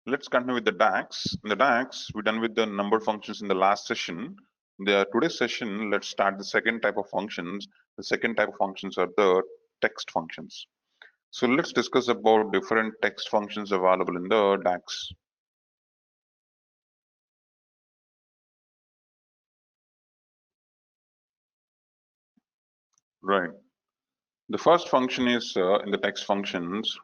Let's continue with the DAX. In the DAX, we're done with the number functions in the last session. Today's session, let's start the second type of functions. The second type of functions are the text functions. So let's discuss about different text functions available in the DAX. Right. The first function is in the text functions,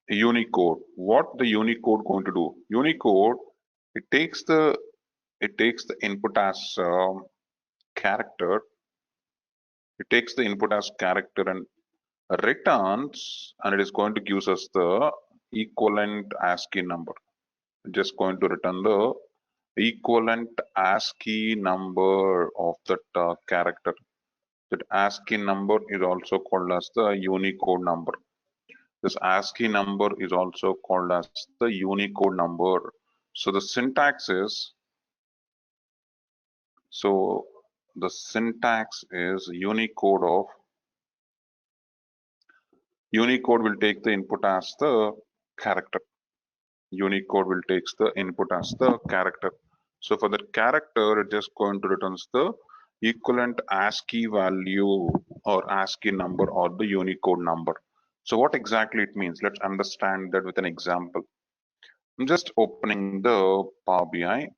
Unicode. What the Unicode going to do? Unicode, it takes the input as character. It takes the input as character and returns, and it is going to give us the equivalent ASCII number. Just going to return the equivalent ASCII number of that character. That ASCII number is also called as the Unicode number. This ASCII number is also called as the Unicode number. So the syntax is, Unicode will take the input as the character. Unicode will take the input as the character. So for the character, it's just going to return the equivalent ASCII value or ASCII number or the Unicode number. So what exactly it means? Let's understand that with an example. I'm just opening the Power BI.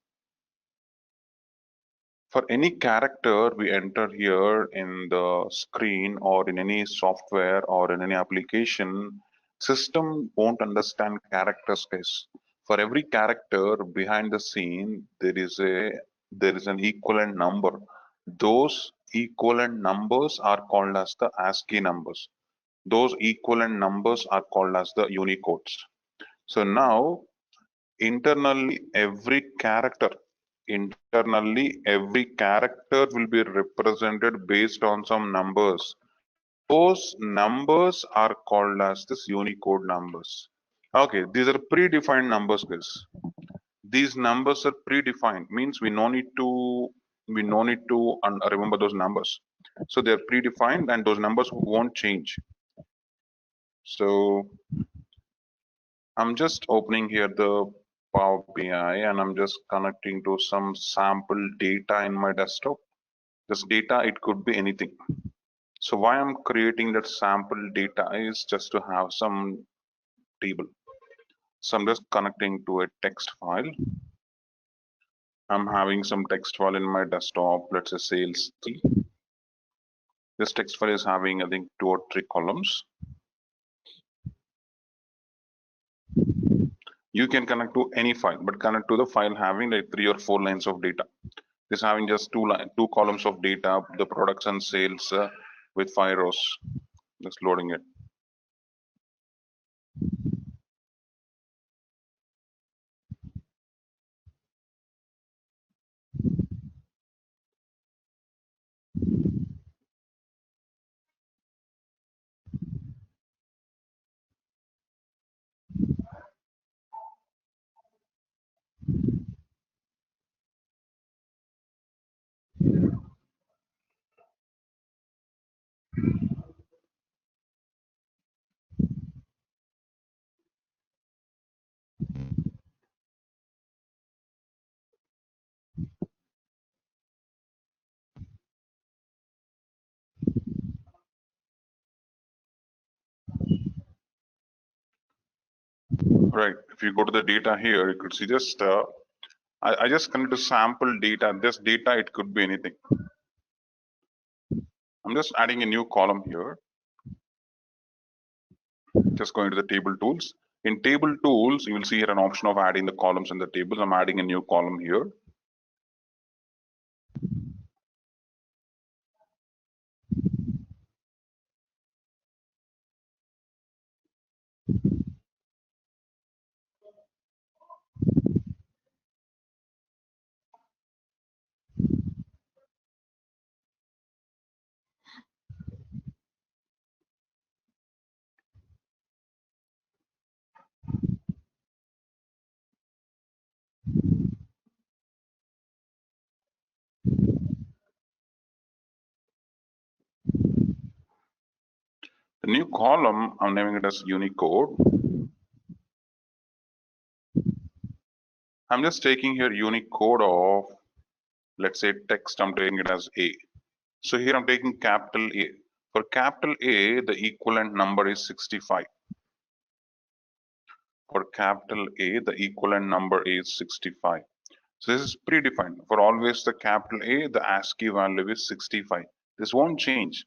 For any character we enter here in the screen or in any software or in any application, system won't understand characters, guys. For every character behind the scene, there is an equivalent number. Those equivalent numbers are called as the ASCII numbers. Those equivalent numbers are called as the Unicodes. So now internally every character will be represented based on some numbers. Those numbers are called as this Unicode numbers. Okay, these are predefined numbers, guys. These numbers are predefined, means we no need to remember those numbers. So they're predefined and those numbers won't change. So I'm just opening here the Power BI and I'm just connecting to some sample data in my desktop. This data, it could be anything. So why I'm creating that sample data is just to have some table. So I'm just connecting to a text file. I'm having some text file in my desktop, let's say sales 3. This text file is having, I think, 2 or 3 columns. You can connect to any file, but connect to the file having like 3 or 4 lines of data. This having just two columns of data, the products and sales with 5 rows. Just loading it. Right. If you go to the data here, you could see just I just connect to sample data. This data, it could be anything. I'm just adding a new column here. Just going to the table tools. In table tools, you will see here an option of adding the columns in the tables. I'm adding a new column here. The new column, I'm naming it as Unicode. I'm just taking here unique code of, let's say text, I'm taking it as A. So here I'm taking capital A. For capital A, the equivalent number is 65. For capital A, the equivalent number is 65. So this is predefined. For always the capital A, the ASCII value is 65. This won't change.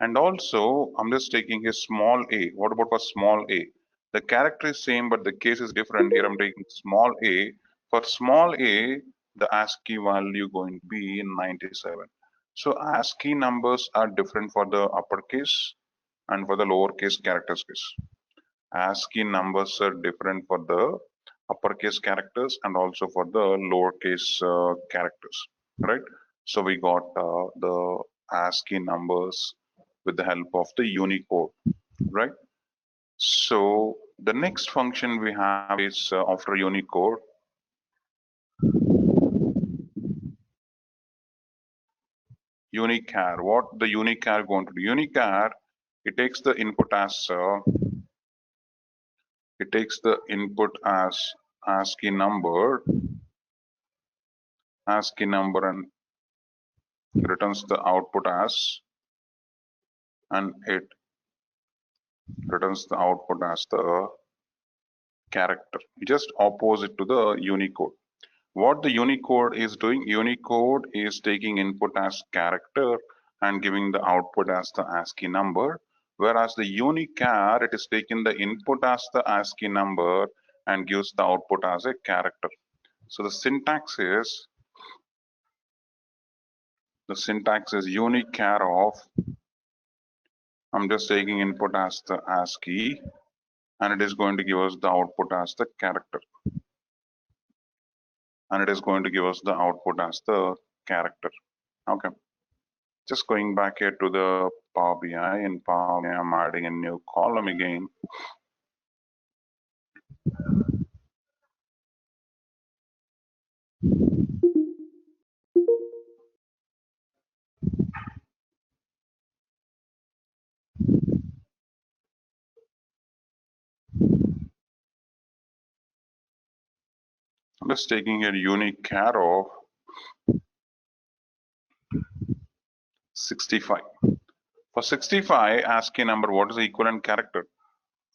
And also, I'm just taking here small a. What about for small a? The character is same, but the case is different. Here I'm taking small a. For small a, the ASCII value going to be 97. So ASCII numbers are different for the uppercase and for the lowercase characters case. ASCII numbers are different for the uppercase characters and also for the lowercase characters, right? So we got the ASCII numbers with the help of the Unicode, right? So the next function we have is after Unicode, unichar. What the unichar going to do? Unichar, it takes the input as ASCII number, and returns the output as, and it returns the output as the character, just opposite to the Unicode. What the Unicode is doing, Unicode is taking input as character and giving the output as the ASCII number, whereas the unichar, it is taking the input as the ASCII number and gives the output as a character. So the syntax is unichar of, I'm just taking input as the ASCII and it is going to give us the output as the character. And it is going to give us the output as the character. Okay. Just going back here to the Power BI. In Power BI, I'm adding a new column again. I'm just taking here unichar of 65. For 65, ASCII number, what is the equivalent character?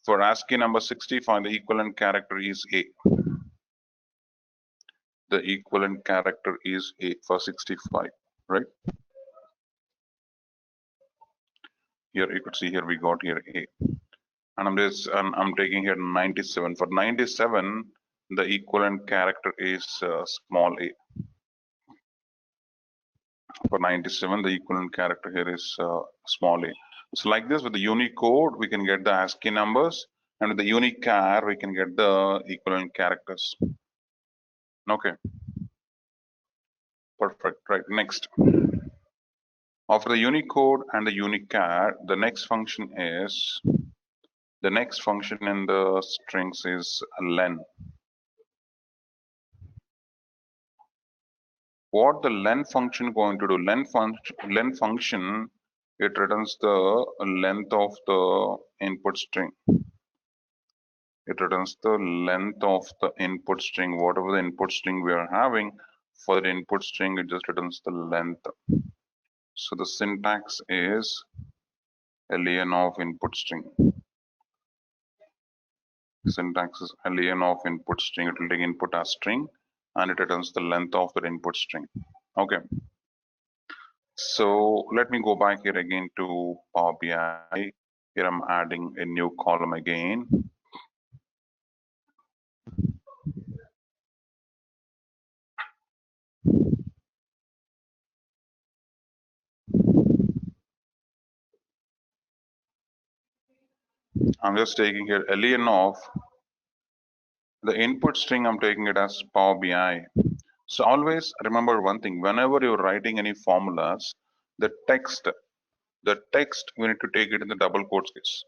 For ASCII number 65, the equivalent character is A. The equivalent character is A for 65, right? Here you could see here we got here A. And I'm taking here 97. For 97, the equivalent character is small a. For 97, the equivalent character here is small a. So like this, with the Unicode, we can get the ASCII numbers, and with the unichar, we can get the equivalent characters. Okay. Perfect. Right. Next. After the Unicode and the unichar, the next function in the strings is len. What the len function going to do? Len function, it returns the length of the input string. It returns the length of the input string, whatever the input string we are having. For the input string, it just returns the length. So the syntax is len of input string. Syntax is len of input string. It will take input as string and it returns the length of the input string. Okay. So let me go back here again to Power BI. Here I'm adding a new column again. I'm just taking here len of the input string. I'm taking it as Power BI. So always remember one thing, whenever you're writing any formulas, the text we need to take it in the double quotes case.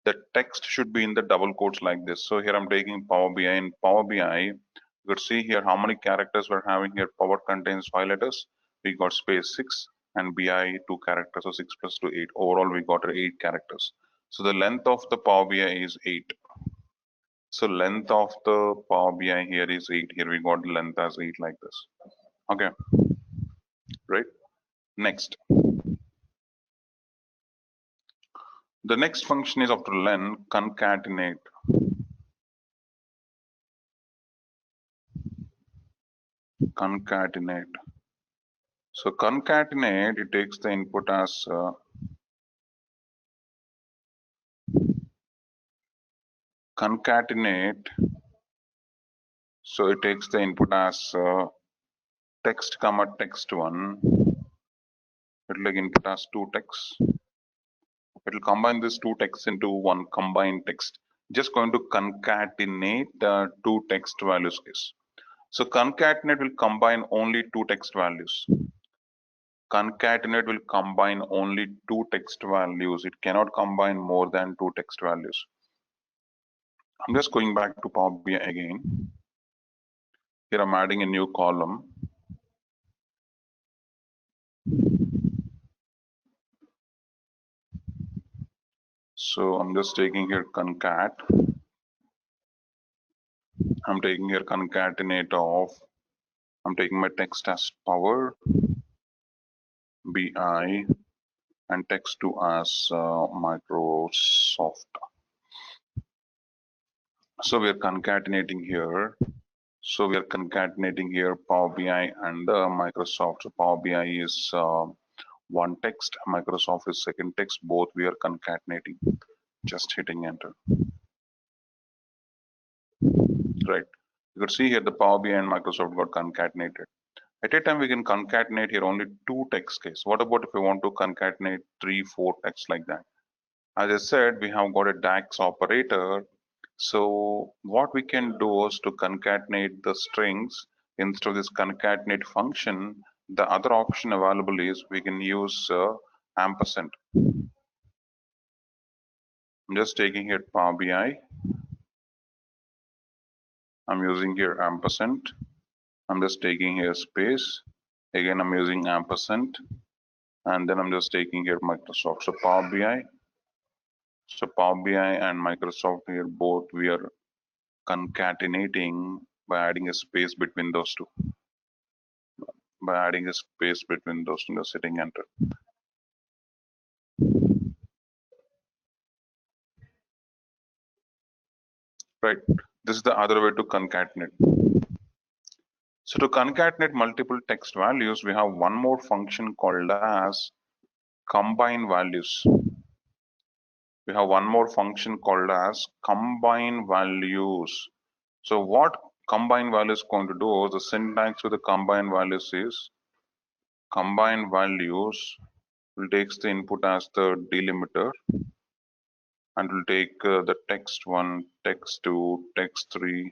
The text should be in the double quotes like this. So here I'm taking Power BI. In Power BI, you could see here how many characters we're having here. Power contains 5 letters. We got space 6 and BI 2 characters. So 6 plus 2, 8. Overall, we got 8 characters. So the length of the Power BI is 8. So length of the Power BI here is 8. Here we got the length as 8 like this. Okay, right? Next. The next function is after len, concatenate. Concatenate. So concatenate, it takes the input as concatenate. So it takes the input as text comma text one. It will like input as two texts. It will combine these two texts into one combined text. Just going to concatenate the two text values case. So concatenate will combine only two text values. Concatenate will combine only two text values. It cannot combine more than two text values. I'm just going back to Power BI again. Here I'm adding a new column. So I'm just taking here concat. I'm taking here concatenate of. I'm taking my text as Power BI and text to as Microsoft. So we are concatenating here. So we are concatenating here Power BI and Microsoft. So Power BI is one text, Microsoft is second text. Both we are concatenating. Just hitting enter. Right. You could see here the Power BI and Microsoft got concatenated. At a time we can concatenate here only two text case. What about if we want to concatenate 3, 4 text like that? As I said, we have got a DAX operator. So what we can do is to concatenate the strings instead of this concatenate function. The other option available is we can use ampersand. I'm just taking here Power BI. I'm using here ampersand. I'm just taking here space. Again, I'm using ampersand. And then I'm just taking here Microsoft. So Power BI. So Power BI and Microsoft here both we are concatenating by adding a space between those two. By adding a space between those two, just hitting enter. Right. This is the other way to concatenate. So to concatenate multiple text values, we have one more function called as combine values. We have one more function called as combine values. So what combine values going to do, the syntax with the combine values is combine values will takes the input as the delimiter and will take the text 1, text 2, text 3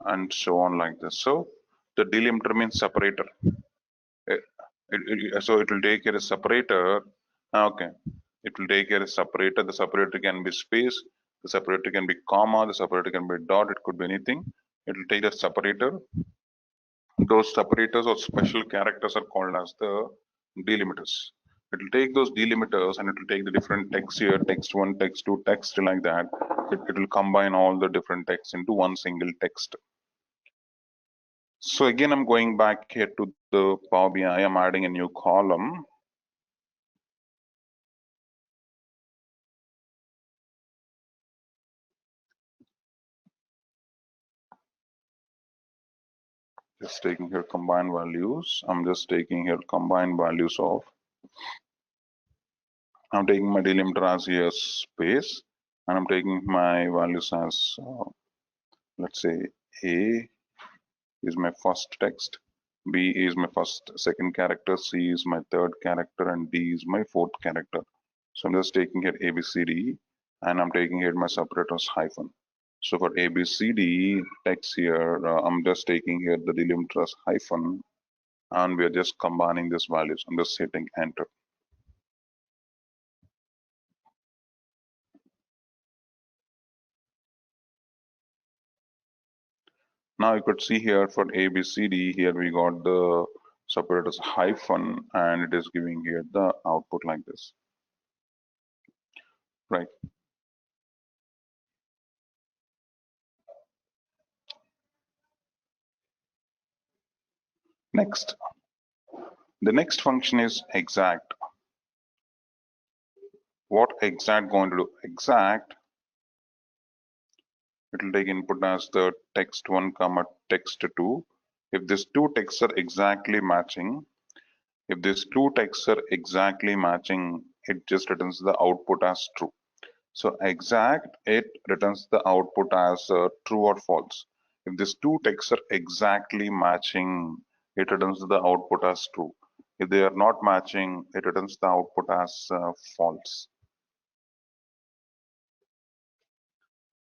and so on like this. So the delimiter means separator. So it will take here a separator. Okay, it will take here a separator. The separator can be space, the separator can be comma, the separator can be dot, it could be anything. It will take a separator. Those separators or special characters are called as the delimiters. It will take those delimiters and it will take the different text here, text 1, text 2, text like that. It will combine all the different texts into one single text. So again, I'm going back here to the Power BI. I'm adding a new column. Just taking here combined values. I'm just taking here combined values of. I'm taking my delimiter as here space, and I'm taking my values as let's say A is my first text, B is my second character, C is my third character, and D is my fourth character. So I'm just taking here ABCD, and I'm taking here my separators hyphen. So for ABCD text here, I'm just taking here the delimiter as hyphen, and we are just combining these values. I'm just hitting enter. Now you could see here for ABCD, here we got the separators hyphen, and it is giving here the output like this. Right. Next, the next function is exact. What exact going to do? Exact, it will take input as the text1 comma text2. If these two texts are exactly matching, if these two texts are exactly matching, it just returns the output as true. So exact, it returns the output as true or false. If these two texts are exactly matching, it returns the output as true. If they are not matching, it returns the output as false.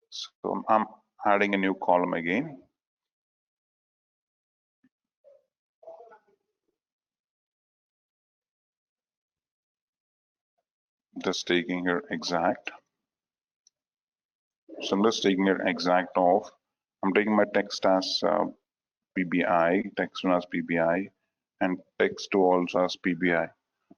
So I'm adding a new column again. Just taking here exact. So I'm just taking here exact of. I'm taking my text as PBI, text1 as PBI, and text2 also as PBI.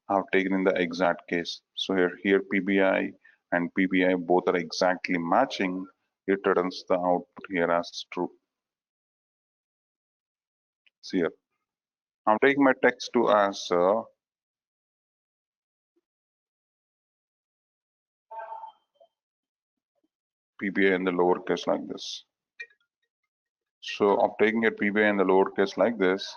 I've taken in the exact case. So here PBI and PBI both are exactly matching. It returns the output here as true. See here. I'm taking my text2 as PBI in the lowercase like this. So I'm taking a PBI in the lowercase like this.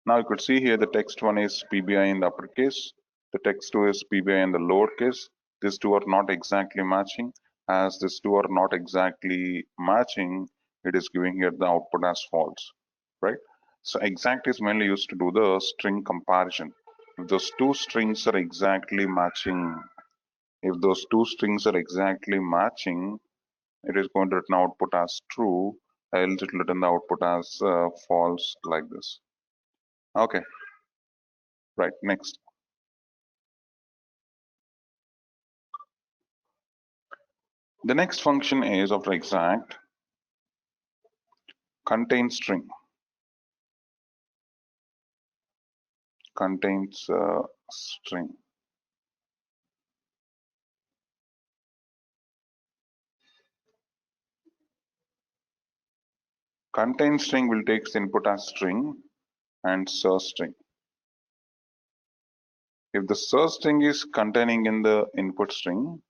Now you could see here the text1 is PBI in the uppercase. The text2 is PBI in the lowercase. These two are not exactly matching. As these two are not exactly matching, it is giving here the output as false, right? So exact is mainly used to do the string comparison. If those two strings are exactly matching, if those two strings are exactly matching, it is going to return output as true, else it will return the output as false like this. Okay, right, next. The next function is after exact contains string. Contains string. Contains string will take the input as string and source string. If the source string is containing in the input string,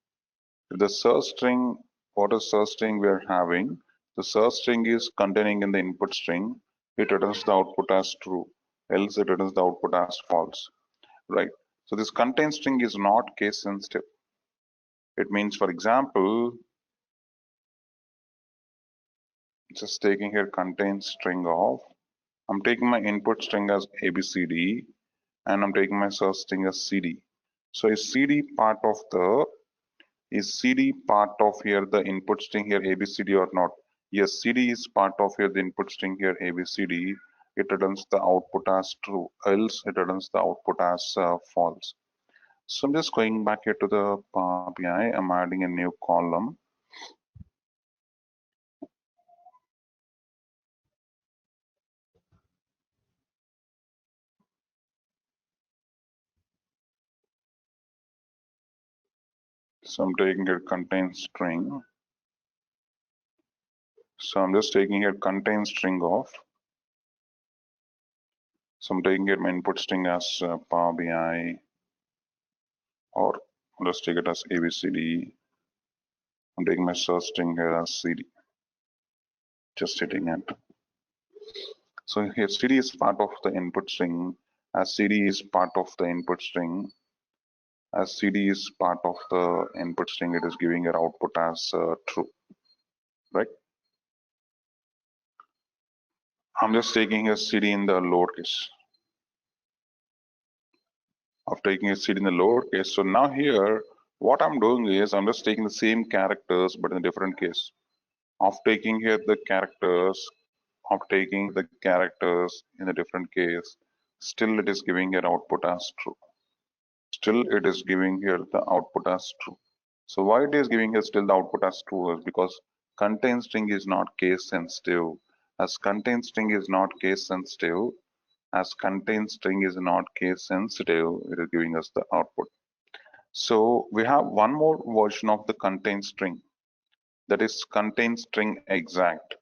if the source string, what is source string we are having, the source string is containing in the input string, it returns the output as true, else it returns the output as false, right? So this contain string is not case sensitive. It means, for example, just taking here contain string of, I'm taking my input string as ABCD and I'm taking my source string as CD. So is CD part of the, is CD part of here the input string here ABCD or not? Yes, CD is part of here the input string here ABCD. It returns the output as true, else it returns the output as false. So I'm just going back here to the Power BI. I'm adding a new column. So I'm taking here contain string. So I'm just taking here contain string of. So I'm taking here my input string as Power BI, or let's take it as ABCD. I'm taking my source string here as CD. Just hitting enter. So here CD is part of the input string, as CD is part of the input string. As CD is part of the input string, it is giving your output as true, right? I'm just taking a CD in the lowercase. Of taking a CD in the lowercase. So now here, what I'm doing is I'm just taking the same characters, but in a different case. Of taking here the characters, of taking the characters in a different case, still it is giving your output as true. Still it is giving here the output as true. So why it is giving here still the output as true is because contain string is not case sensitive. As contain string is not case sensitive, as contain string is not case sensitive, it is giving us the output. So we have one more version of the contain string, that is contain string exact.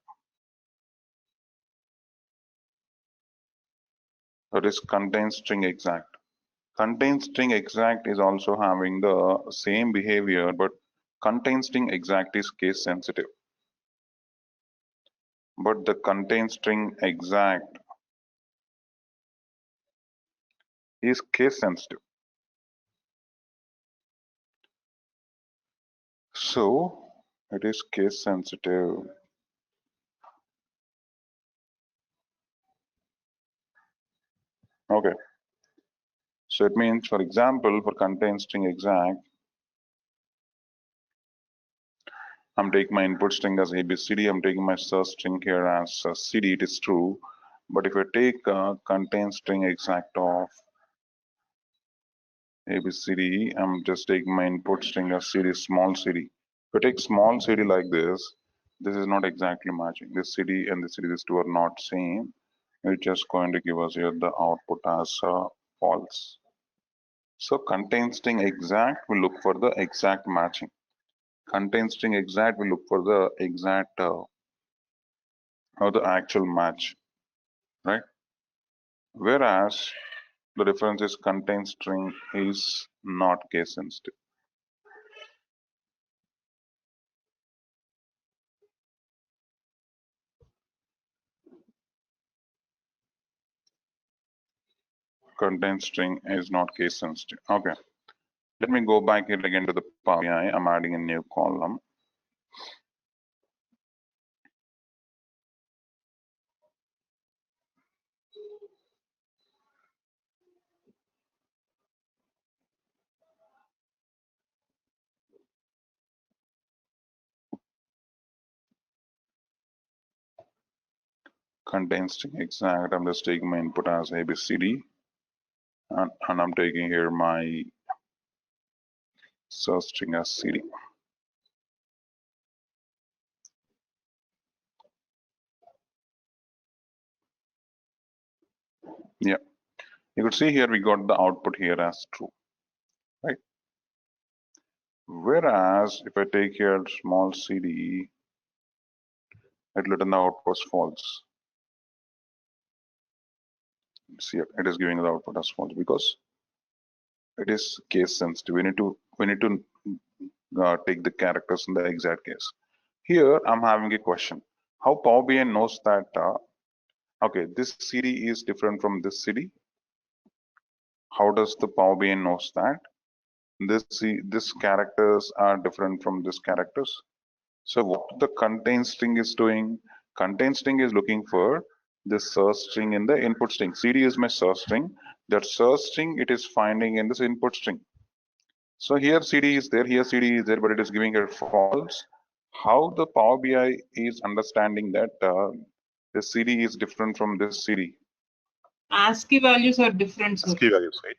That is contain string exact. Contain string exact is also having the same behavior, but contain string exact is case sensitive. But the contain string exact is case sensitive. So it is case sensitive. Okay. So it means, for example, for contain string exact, I'm taking my input string as ABCD. I'm taking my source string here as CD. It is true. But if I take contain string exact of ABCD, I'm just taking my input string as CD, small CD. If I take small CD like this is not exactly matching. This CD and this CD, these two are not same. It's just going to give us here the output as false. So contain string exact will look for the exact matching. Contain string exact will look for the exact or the actual match, right? Whereas the difference is contain string is not case sensitive. Contain string is not case sensitive. Okay. Let me go back here again to the Power BI. I'm adding a new column. Contain string exact. I'm just taking my input as ABCD. And I'm taking here my source string as CD. Yeah. You could see here we got the output here as true, right? Whereas if I take here small CD, it will return the output as false. See, it is giving the output as false because it is case sensitive. We need to take the characters in the exact case. Here I'm having a question. How Power BI knows that okay, this CD is different from this CD? How does the Power BI knows that this characters are different from this characters? So what the contain string is doing? Contain string is looking for the source string in the input string. CD is my source string. That source string it is finding in this input string. So here CD is there, here CD is there, but it is giving it false. How the Power BI is understanding that this CD is different from this CD? ASCII values are different, sir. ASCII values, right?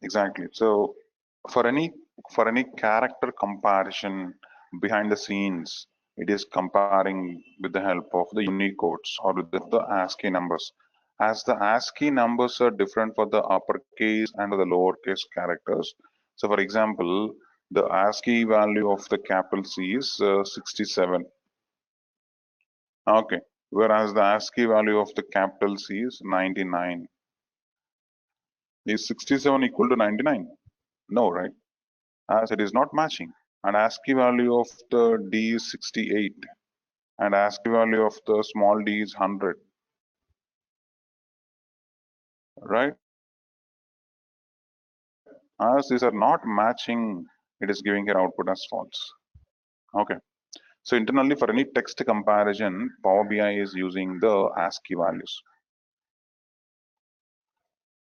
Exactly. So for any character comparison behind the scenes, it is comparing with the help of the Unicodes or with the ASCII numbers. As the ASCII numbers are different for the uppercase and the lowercase characters. So for example, the ASCII value of the capital C is 67. Okay. Whereas the ASCII value of the capital C is 99. Is 67 equal to 99? No, right? As it is not matching. And ASCII value of the D is 68 and ASCII value of the small d is 100, right? As these are not matching, it is giving your output as false. Okay. So internally for any text comparison, Power BI is using the ASCII values.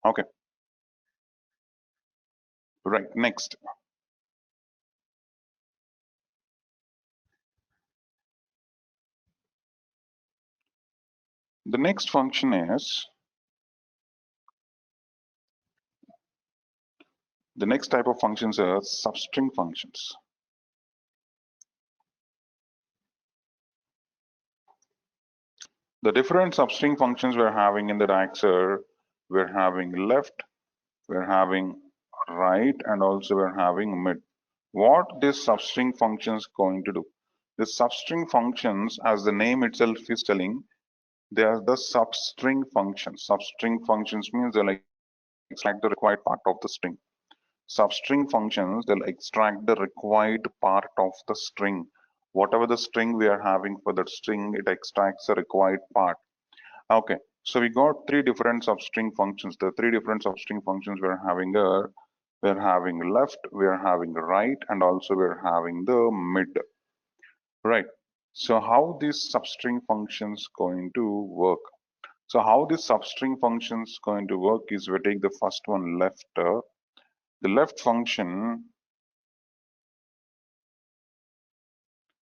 Okay. Right, next. The next function is, the next type of functions are substring functions. The different substring functions we're having in the DAX are, we're having left, we're having right, and also we're having mid. What this substring function is going to do? The substring functions, as the name itself is telling, They are the substring functions. Substring functions means they'll extract the required part of the string. Substring functions, they'll extract the required part of the string. Whatever the string we are having for that string, it extracts the required part. Okay, so we got three different substring functions. The three different substring functions we're having are, we're having left, we're having right, and also we're having the mid. Right. So how these substring functions going to work? So how this substring functions going to work is we take the first one left. The left function,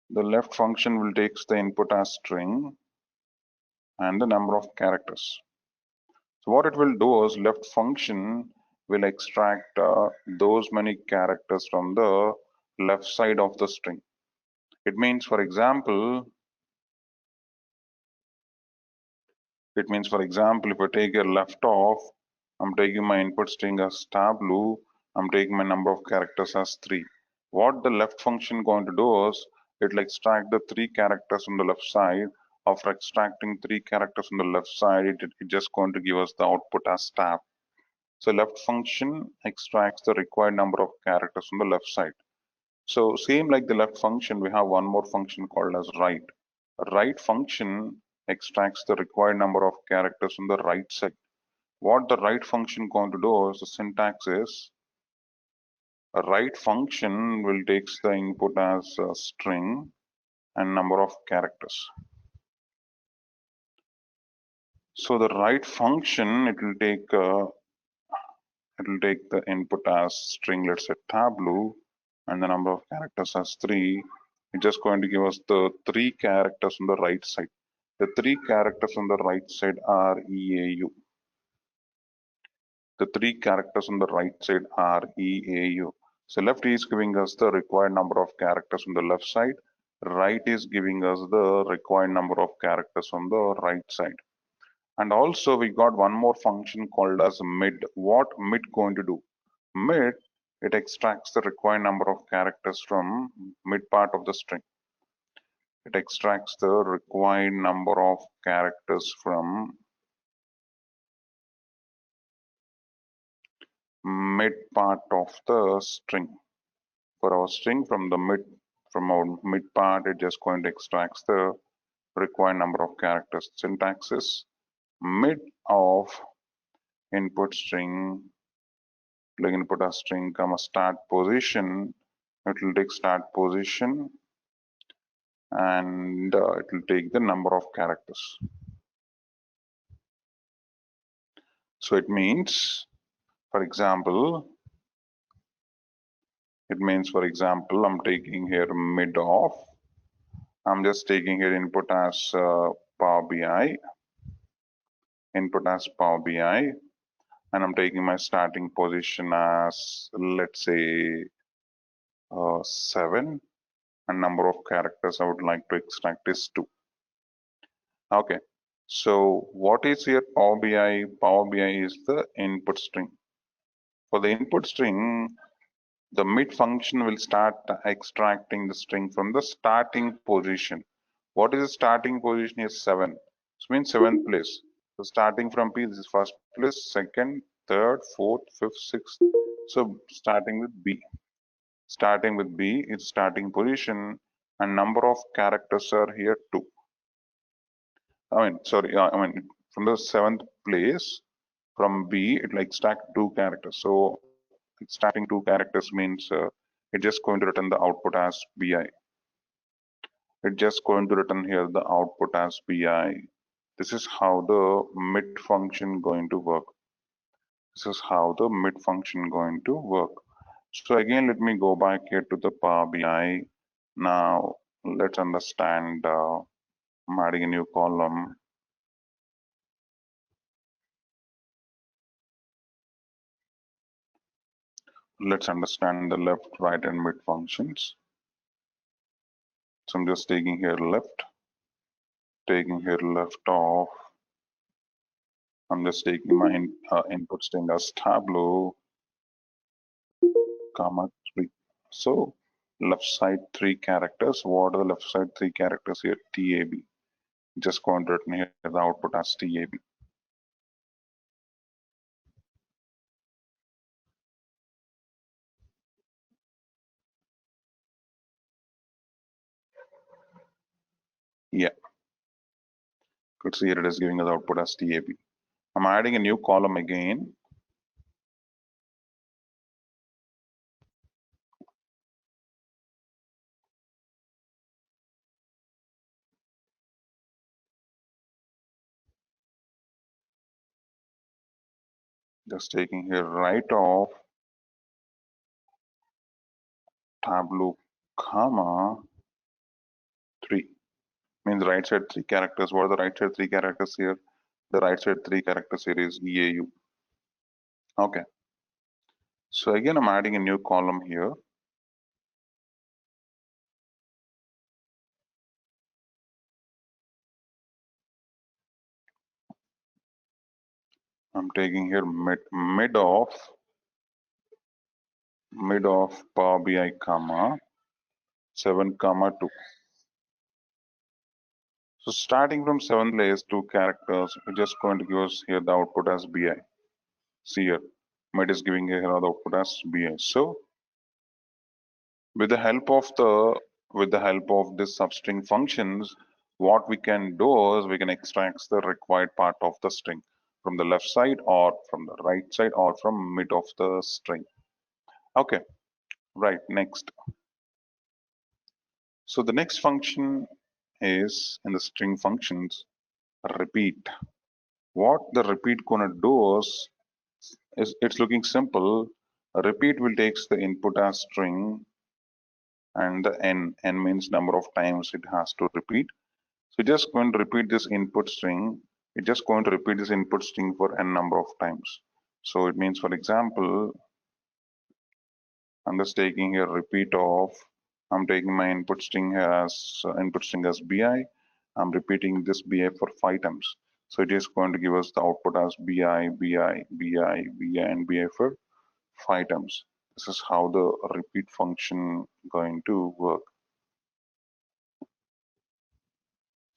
will takes the input as string and the number of characters. So what it will do is left function will extract those many characters from the left side of the string. It means, for example, if I take a left off, I'm taking my input string as tableau, I'm taking my number of characters as 3. What the left function going to do is, it will extract the 3 characters on the left side. After extracting 3 characters on the left side, it just going to give us the output as tab. So left function extracts the required number of characters on the left side. So same like the left function, we have one more function called as right. Right function extracts the required number of characters on the right side. What the right function going to do is, the syntax is, a right function will takes the input as a string and number of characters. So the right function, it will take the input as string, let's say tableau, and the number of characters as 3. It's just going to give us the 3 characters on the right side. The 3 characters on the right side are EAU. The 3 characters on the right side are EAU. So left is giving us the required number of characters on the left side. Right is giving us the required number of characters on the right side. And also we got one more function called as mid. What mid going to do? Mid, it extracts the required number of characters from mid part of the string. It extracts the required number of characters from mid part of the string. For our string from our mid part, it just going to extract the required number of characters. Syntax is mid of input string, like input as string, comma start position. It will take start position and it will take the number of characters. So it means, for example, I'm taking here mid of, I'm just taking here input as Power BI, and I'm taking my starting position as, let's say, 7, and number of characters I would like to extract is 2. Okay, so what is here Power BI? Power BI is the input string. For the input string, the mid function will start extracting the string from the starting position. What is the starting position? Is 7. This means 7th place. So starting from P, this is first place, second, third, fourth, fifth, sixth. So starting with B. Starting with B, its starting position, and number of characters are here 2. From the 7th place, from B, it will extract 2 characters. So extracting 2 characters means it's just going to return the output as BI. It's just going to return here the output as BI. This is how the mid function going to work. So again, let me go back here to the Power BI. Now let's understand. I'm adding a new column. Let's understand the left, right, and mid functions. So I'm just taking here left off. I'm just taking my input string as tableau, comma 3. So left side 3 characters. What are the left side 3 characters here? TAB. Just going to written here the output as TAB. Yeah, could see here it is giving us output as TAB. I'm adding a new column again. Just taking here right off tableau comma 3 means right side 3 characters. What are the right side 3 characters here? The right side 3 characters here is EAU. Okay. So again, I'm adding a new column here. I'm taking here mid of Power BI comma 7 comma 2. So starting from 7th place 2 characters, we're just going to give us here the output as BI. See here, mid is giving here the output as BI. So with the help of this substring functions, what we can do is we can extract the required part of the string from the left side or from the right side or from mid of the string. Okay, right, next. So the next function is in the string functions, repeat. What the repeat gonna do is it's looking simple. A repeat will takes the input as string and the n means number of times it has to repeat. So just going to repeat this input string. It's just going to repeat this input string for n number of times. So it means, for example, I'm just taking here repeat of, I'm taking my input string as BI. I'm repeating this BI for 5 times. So it is going to give us the output as BI, BI, BI, BI, and BI for 5 times. This is how the repeat function going to work.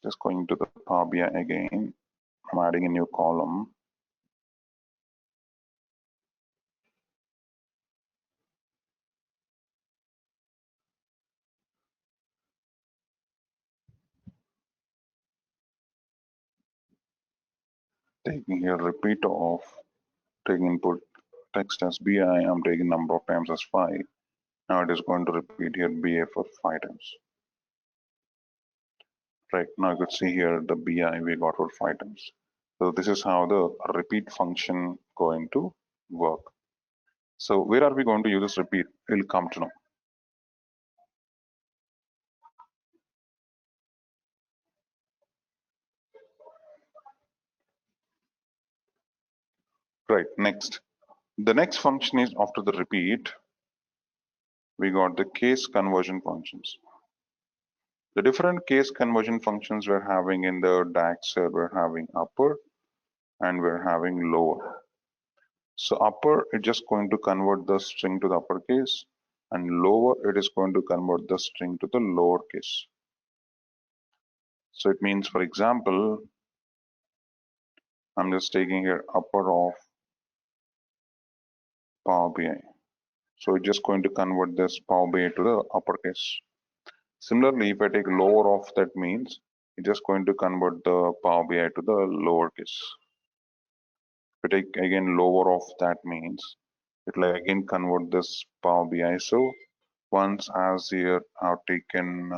Just going to the Power BI again. I'm adding a new column. Taking here repeat of, taking input text as BI, I'm taking number of times as 5. Now it is going to repeat here BA for 5 times. Right, now you could see here the BI we got for 5 times. So this is how the repeat function going to work. So where are we going to use this repeat? We'll come to know. Right, next. The next function is after the repeat, we got the case conversion functions. The different case conversion functions we're having in the DAX, we're having upper and we're having lower. So upper, it's just going to convert the string to the uppercase, and lower, it is going to convert the string to the lowercase. So it means, for example, I'm just taking here upper of Power BI. So it's just going to convert this Power BI to the uppercase. Similarly, if I take lower of, that means it's just going to convert the Power BI to the lowercase. If I take again lower of, that means it will again convert this Power BI. So once as here I've taken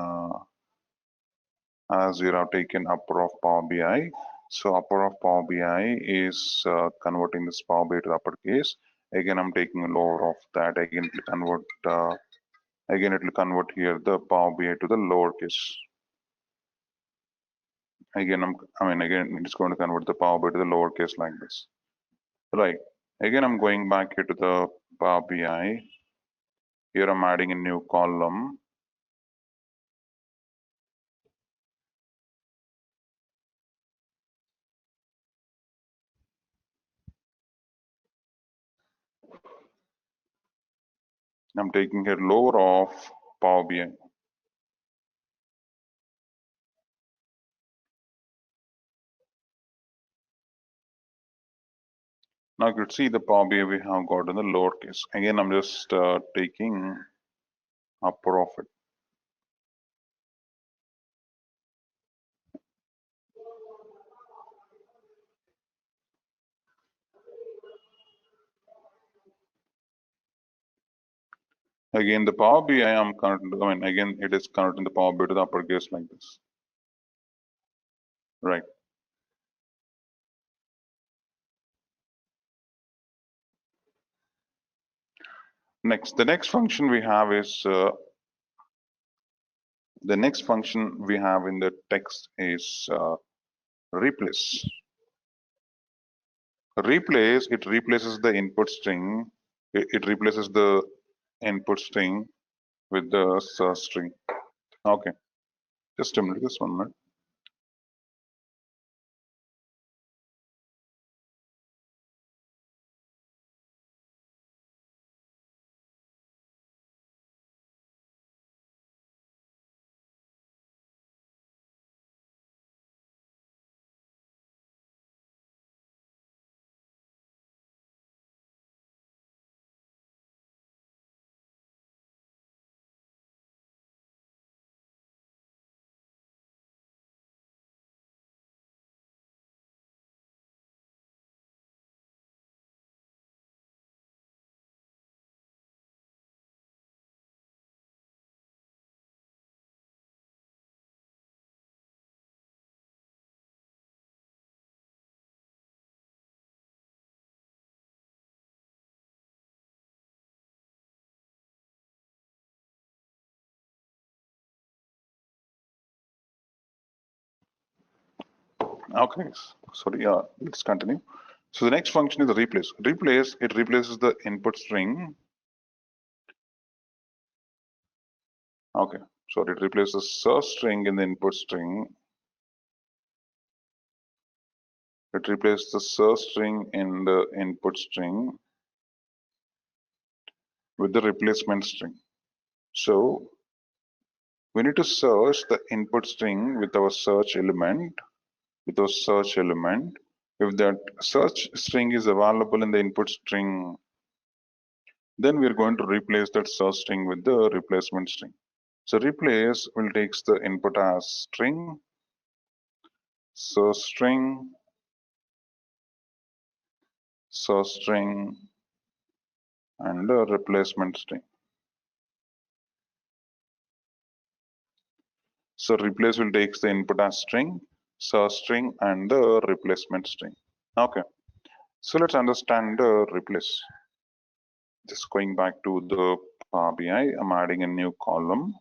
upper of Power BI. So upper of Power BI is converting this Power BI to the uppercase. Again, I'm taking lower of that. Again, it will convert. Again, it will convert here the Power BI to the lowercase. Again, again, it's going to convert the Power BI to the lowercase like this. Right. Again, I'm going back here to the Power BI. Here I'm adding a new column. I'm taking here lower of Power BI. Now you could see the Power BI we have got in the lowercase. Again, I'm just taking upper of it. Again, the Power BI I'm converting, again, it is converting the Power BI to the uppercase like this. Right. Next, the next function we have is, the next function we have in the text is replace. Replace, it replaces the input string. It replaces the input string with the source string. Okay, just a minute, this 1 minute. Okay, sorry, let's continue. So the next function is the replace. Replace, it replaces the input string. Okay, so it replaces the source string in the input string. It replaces the source string in the input string with the replacement string. So we need to search the input string with our search element, If that search string is available in the input string, then we're going to replace that search string with the replacement string. So replace will takes the input as string, source string, and the replacement string. So replace will takes the input as string, source string, and the replacement string. Okay. So let's understand the replace. Just going back to the Power BI, I'm adding a new column.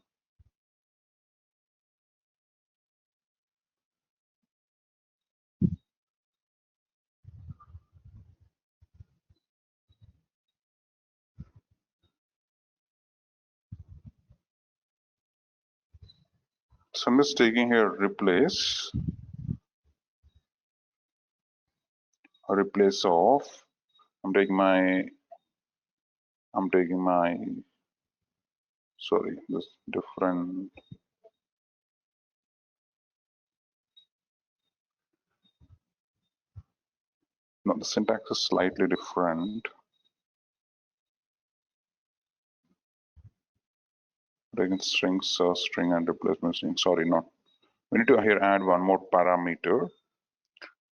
So I'm just taking here replace of, I'm taking my, sorry, this different, no, the syntax is slightly different. Taking string, source string, and replacement string, sorry, not. We need to here add one more parameter.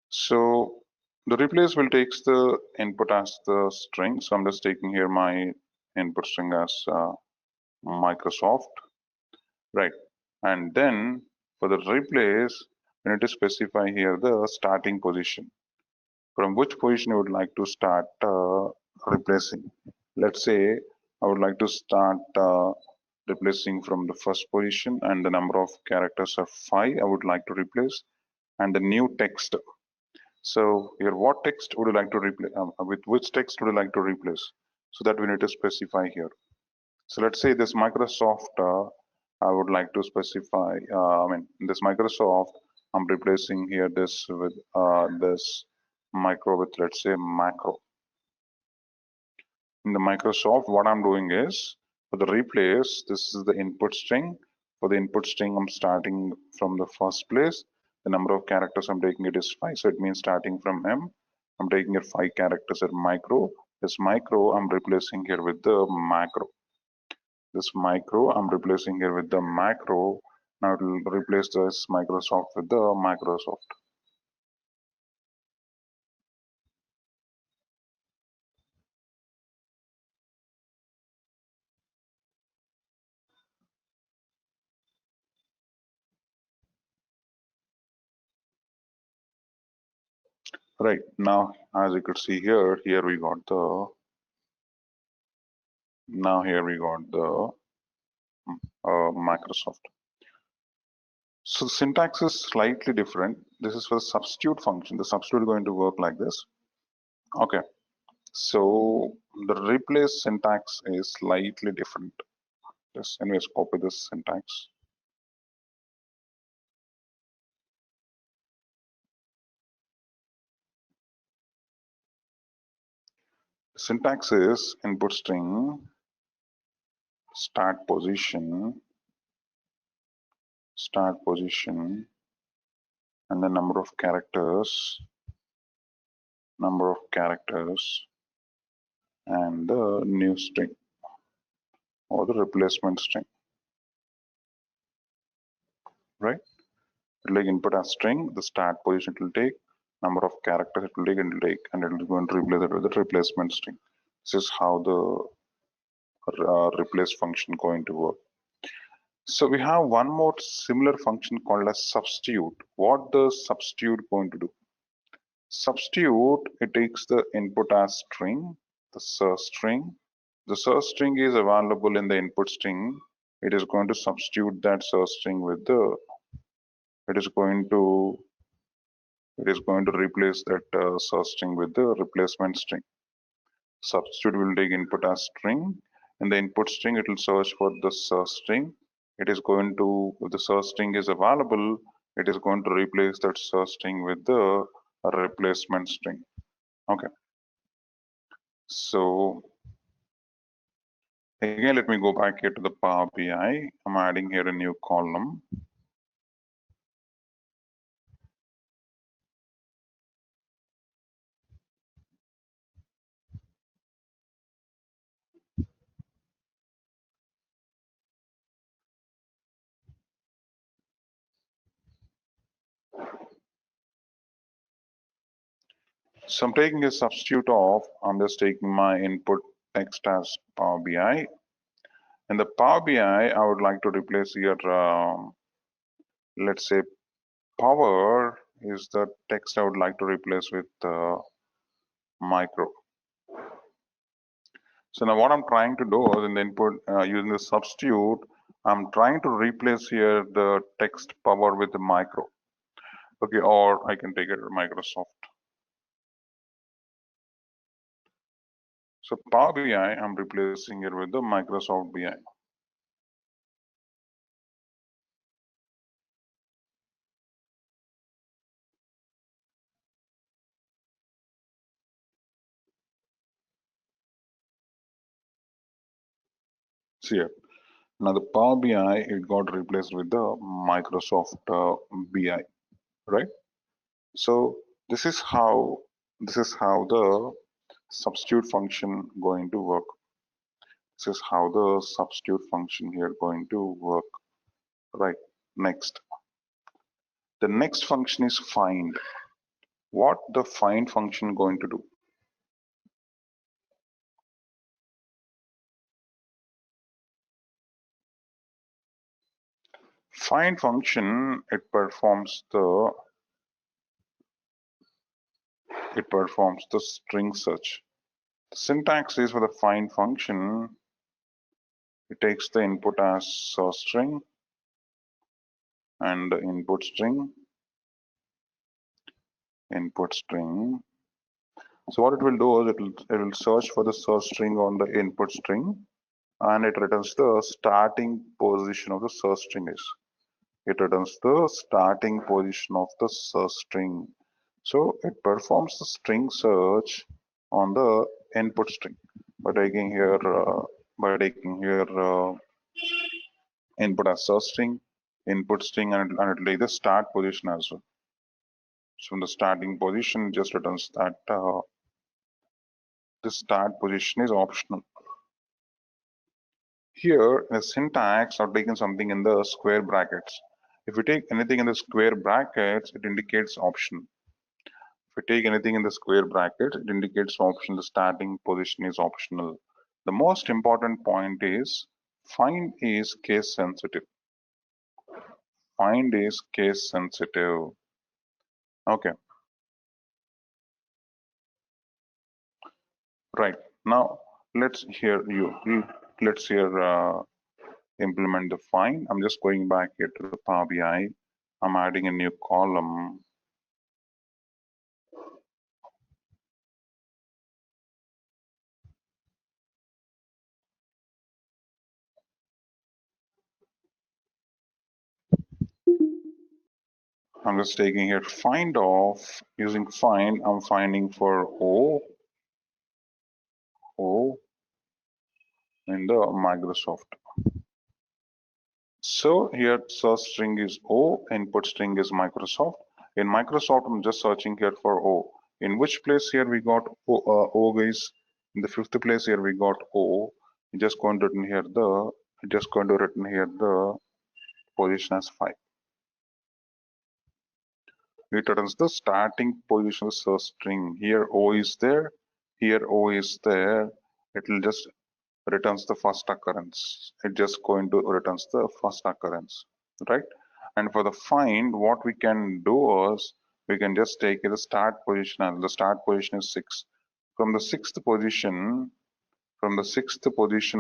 So the replace will takes the input as the string. So I'm just taking here my input string as Microsoft, right? And then for the replace, we need to specify here the starting position. From which position you would like to start replacing. Let's say I would like to start replacing from the first position, and the number of characters are 5. I would like to replace, and the new text. So here, what text would you like to replace? With which text would you like to replace? So that we need to specify here. So let's say this Microsoft, I would like to specify, this Microsoft, I'm replacing here this with this micro with, let's say, macro. In the Microsoft, what I'm doing is, for the replace, this is the input string. For the input string, I'm starting from the first place. The number of characters I'm taking it is 5, so it means starting from M. I'm taking here 5 characters at micro. This micro I'm replacing here with the macro. This micro I'm replacing here with the macro. Now it will replace this Microsoft with the Microsoft. Right, now as you could see here, here we got the Microsoft. So the syntax is slightly different. This is for the substitute function. The substitute is going to work like this. Okay, so the replace syntax is slightly different. Just anyways, copy this syntax. Syntax is input string, start position, and the number of characters, and the new string or the replacement string, right? It'll take input as string, the start position it will take, number of characters it will take, and it will going to replace it with the replacement string. This is how the replace function going to work. So we have one more similar function called as substitute. What does substitute going to do? Substitute, it takes the input as string, the source string. The source string is available in the input string. It is going to substitute that source string with the, it is going to replace that source string with the replacement string. Substitute will take input as string. In the input string, it will search for the source string. It is going to, if the source string is available, it is going to replace that source string with the replacement string. Okay. So again, let me go back here to the Power BI. I'm adding here a new column. So I'm taking a substitute of, I'm just taking my input text as Power BI. In the Power BI, I would like to replace here, let's say power is the text I would like to replace with micro. So now what I'm trying to do is in the input using the substitute, I'm trying to replace here the text power with the micro. Okay, or I can take it Microsoft. So Power BI, I'm replacing it with the Microsoft BI. See here. Now the Power BI, it got replaced with the Microsoft BI, right? So this is how the substitute function going to work. This is how the substitute function here going to work. Right. Next. The next function is find. What the find function going to do? Find function, it performs the string search. The syntax is for the find function, it takes the input as source string and the input string. So what it will do is it will search for the source string on the input string, and it returns the starting position of the source string is. It returns the starting position of the source string. So it performs the string search on the input string by taking here input as source string, input string, and it will take the start position as well. So in the starting position, it just returns that the start position is optional. Here in the syntax, I've taken something in the square brackets. If we take anything in the square brackets, it indicates option. If we take anything in the square brackets, it indicates option. The starting position is optional. The most important point is find is case sensitive. Find is case sensitive. Okay, right. Now let's hear let's hear implement the find. I'm just going back here to the Power BI. I'm adding a new column. I'm just taking here find off. Using find, I'm finding for O in the Microsoft. So here search string is O, input string is Microsoft. In Microsoft, I'm just searching here for O. In which place here we got O guys? In the fifth place here we got O. Just going to written here the position as 5. It returns the starting position of search string. Here O is there, here O is there. It will just returns the first occurrence. It just going to returns the first occurrence, right? And for the find, what we can do is we can just take the start position, and the start position is 6. From the sixth position,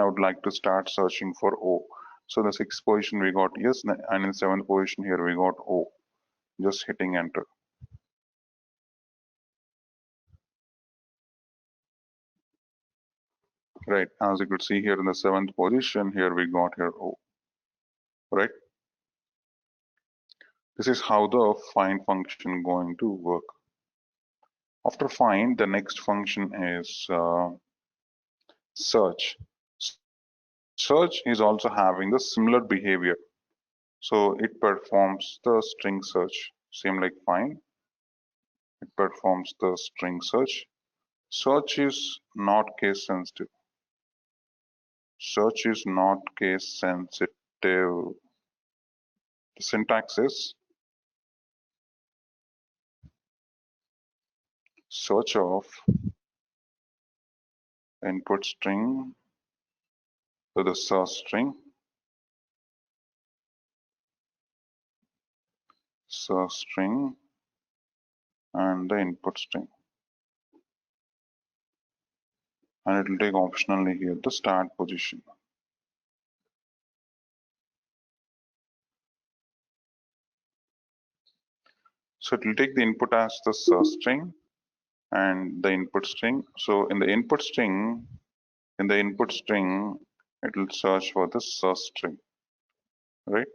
I would like to start searching for O. So the sixth position we got yes, and in seventh position here we got O. Just hitting enter. Right, as you could see here in the seventh position, here we got here O, right? This is how the find function going to work. After find, the next function is search. Search is also having the similar behavior. So it performs the string search, same like find. It performs the string search. Search is not case sensitive. Search is not case sensitive. The syntax is search of input string to the search string, and the input string. And it will take optionally here the start position. So it will take the input as the search string and the input string. So in the input string, it will search for the search string, right?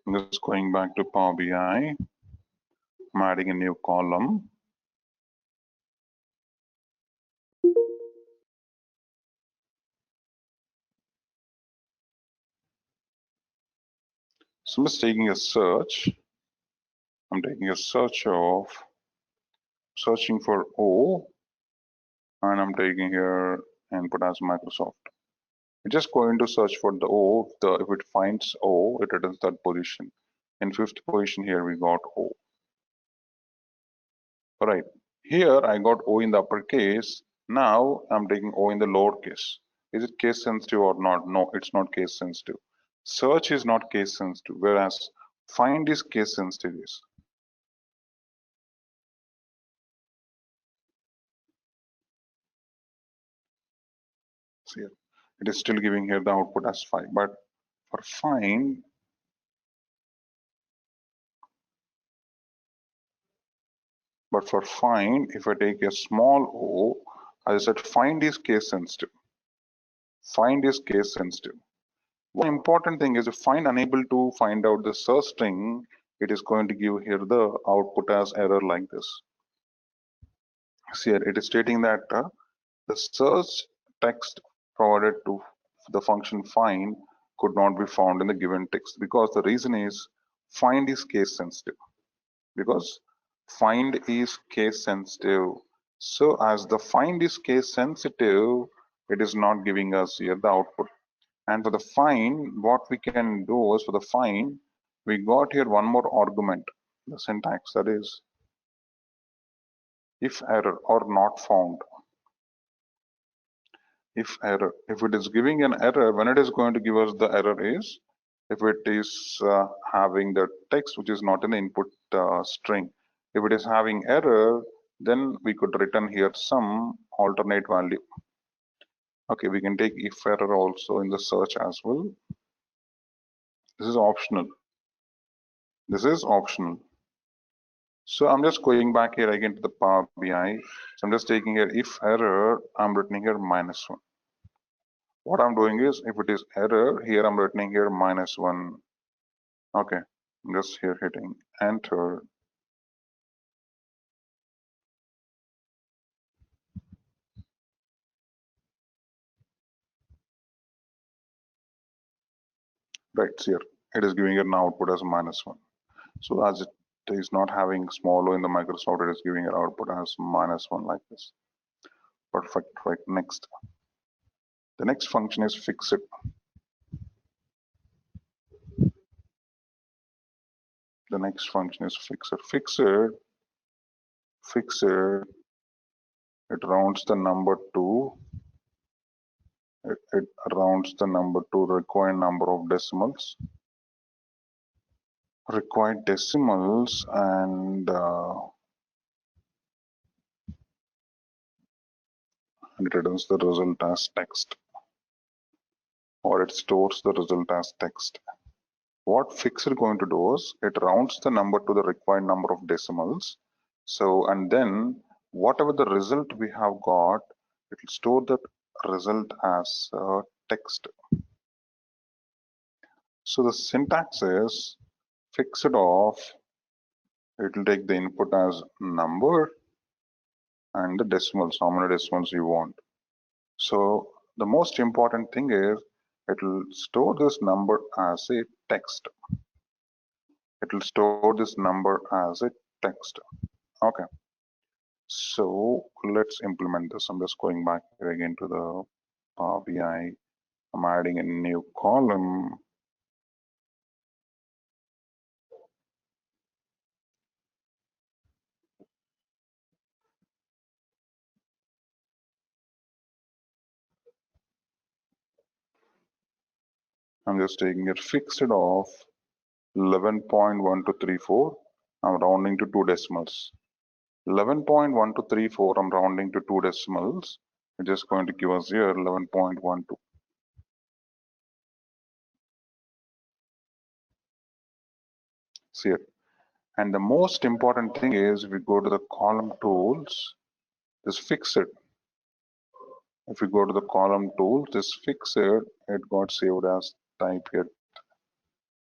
I'm just going back to Power BI. I'm adding a new column. So I'm just taking a search. I'm taking a search of searching for O, and I'm taking here input as Microsoft. It's just going to search for the O. If it finds O, it returns that position. In fifth position here we got O. All right. Here I got O in the uppercase. Now I'm taking O in the lowercase. Is it case sensitive or not? No, it's not case sensitive. Search is not case sensitive, whereas find is case sensitive. So here, it is still giving here the output as 5. But for find, if I take a small O, as I said, find is case sensitive. Find is case sensitive. One important thing is if find unable to find out the search string, it is going to give here the output as error like this. See here, it is stating that the search text provided to the function find could not be found in the given text, because the reason is Find is case sensitive because find is case sensitive. So as the find is case sensitive, it is not giving us here the output. And for the find, what we can do is for the find, we got here one more argument, the syntax, that is if error or not found. If error, if it is giving an error, when it is going to give us the error is if it is having the text which is not an input string. If it is having error, then we could return here some alternate value. Okay, we can take if error also in the search as well. This is optional. This is optional. So I'm just going back here again to the Power BI. So I'm just taking here if error, I'm returning here -1. What I'm doing is if it is error, here I'm returning here -1. Okay, I'm just here hitting enter. Right here, it is giving an output as -1. So as it is not having small o in the Microsoft, it is giving an output as -1 like this. Perfect. Right, next. The next function is fix it. The next function is fix it. Fix it. It rounds the number to. It rounds the number to required number of decimals. Required decimals and it returns the result as text, or it stores the result as text. What fix is going to do is it rounds the number to the required number of decimals. So, and then whatever the result we have got, it will store that result as text. So the syntax is fix it off. It will take the input as number and the decimals, how many decimals you want. So the most important thing is it will store this number as a text. It will store this number as a text. Okay. So let's implement this. I'm just going back here again to the Power BI. I'm adding a new column. I'm just taking it fixed off 11.1234. I'm rounding to 2 decimals. 11.1234, I'm rounding to 2 decimals. It's just going to give us here 11.12. See it. And the most important thing is if we go to the column tools, this fix it. If we go to the column tools, this fix it, it got saved as type here.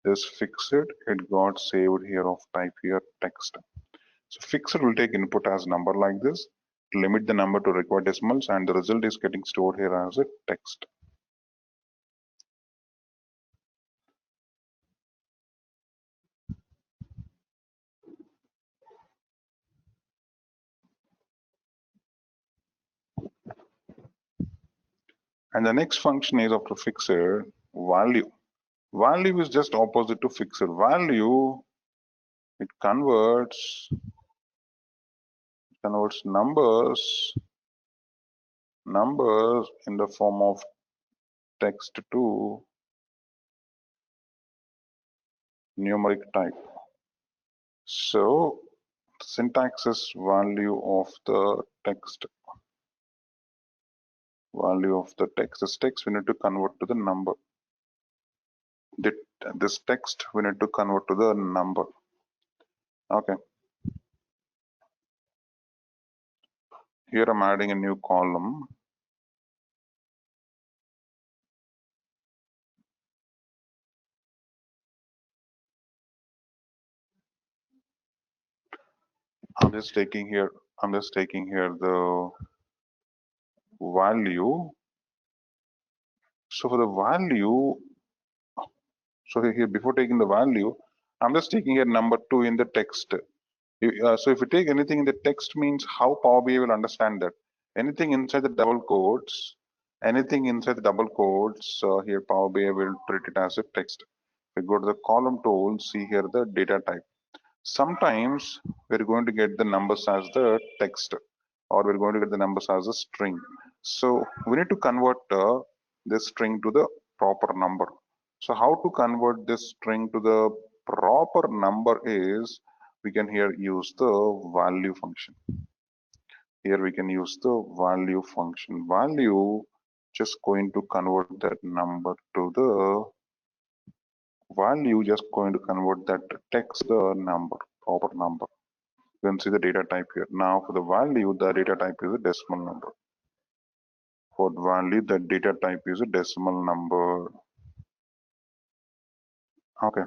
This fix it, it got saved here of type here text. So fix it will take input as number like this, limit the number to required decimals, and the result is getting stored here as a text. And the next function is after fixer value. Value is just opposite to fixer. Value, it converts numbers in the form of text to numeric type. So syntax is value of the text. Value of the text. This text we need to convert to the number. This text we need to convert to the number. Okay. Here I'm adding a new column. I'm just taking here the value. So for the value, so here before taking the value, I'm just taking a number 2 in the text. So if you take anything in the text means how Power BI will understand that. Anything inside the double quotes, anything inside the double quotes, here Power BI will treat it as a text. If you go to the column tool, see here the data type. Sometimes we're going to get the numbers as the text, or we're going to get the numbers as a string. So we need to convert this string to the proper number. So how to convert this string to the proper number is, we can here use the value function. Here we can use the value function. Value just going to convert that number to the value, just going to convert that text the number, proper number. You can see the data type here. Now for the value, the data type is a decimal number. For value, the data type is a decimal number. Okay,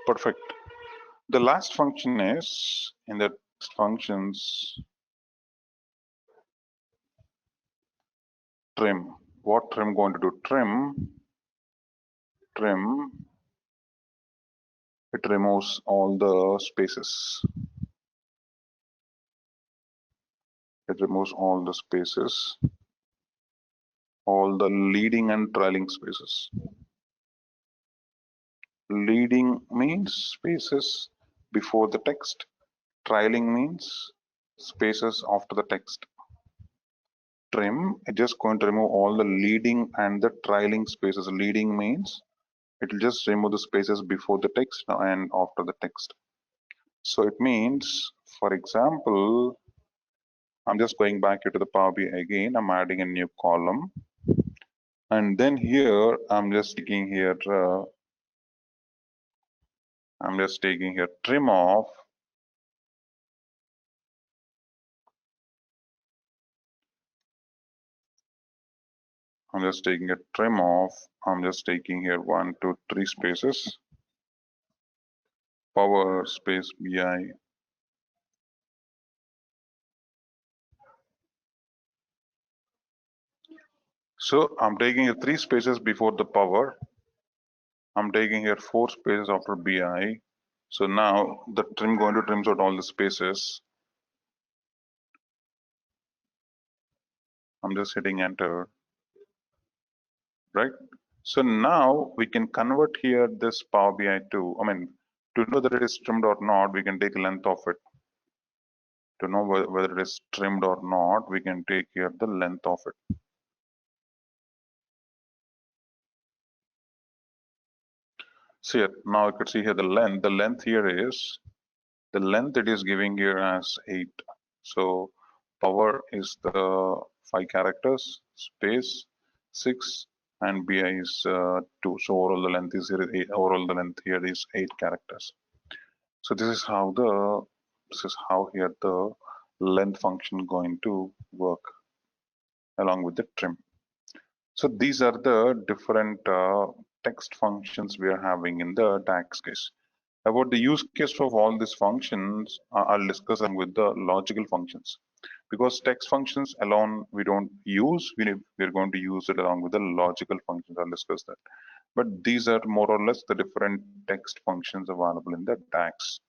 perfect. The last function is, in the functions, trim. What trim going to do? Trim, it removes all the spaces. It removes all the spaces, all the leading and trailing spaces. Leading means spaces before the text. Trailing means spaces after the text. Trim, it just going to remove all the leading and the trailing spaces. Leading means it will just remove the spaces before the text and after the text. So it means, for example, I'm just going back here to the Power BI again. I'm adding a new column. And then here, I'm just taking here trim off. I'm just taking a trim off. I'm just taking here 1, 2, 3 spaces. Power space BI. So I'm taking here 3 spaces before the power. I'm taking here 4 spaces after BI. So now the trim going to trims out all the spaces. I'm just hitting enter. Right? So now we can convert here this Power BI to, to know that it is trimmed or not, we can take length of it. To know whether it is trimmed or not, we can take here the length of it. So here, now you could see here the length. The length here is, the length it is giving here as 8. So power is the 5 characters, space 6, and BI is 2. So overall the length is here, overall the length here is 8 characters. So this is how here the length function going to work along with the trim. So these are the different text functions we are having in the DAX case. About the use case of all these functions, I'll discuss them with the logical functions. Because text functions alone we don't use, we're going to use it along with the logical functions. I'll discuss that. But these are more or less the different text functions available in the DAX.